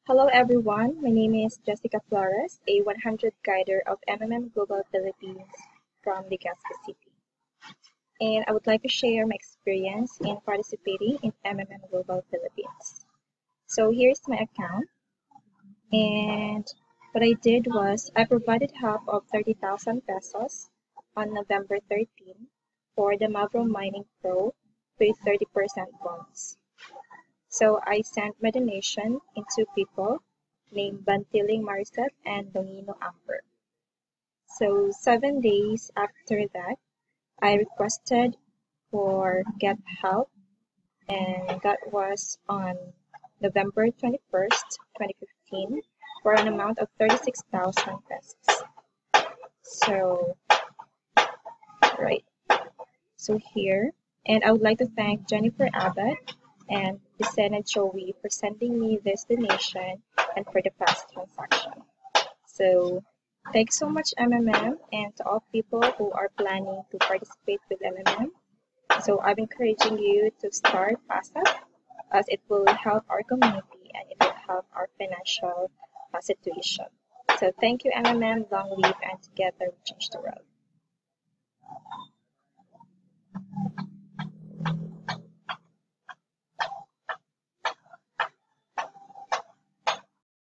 Hello everyone, my name is Jessica Flores, a 100 guider of Global Philippines from Legazpi City. And I would like to share my experience in participating in Global Philippines. So here's my account, and what I did was I provided help of 30,000 pesos on November 13 for the Mavro Mining Pro with 30% bonus. So I sent my donation in two people named Bantiling Maricet and Dongino Amber. So 7 days after that, I requested for Get Help, and that was on November 21st, 2015, for an amount of 36,000 pesos. So, right. So here, and I would like to thank Jennifer Abbott and Pisena Joey for sending me this donation and for the past transaction. So thanks so much MMM, and to all people who are planning to participate with MMM. So I'm encouraging you to start ASAP as it will help our community and it will help our financial situation. So thank you MMM, long live, and together we change the world.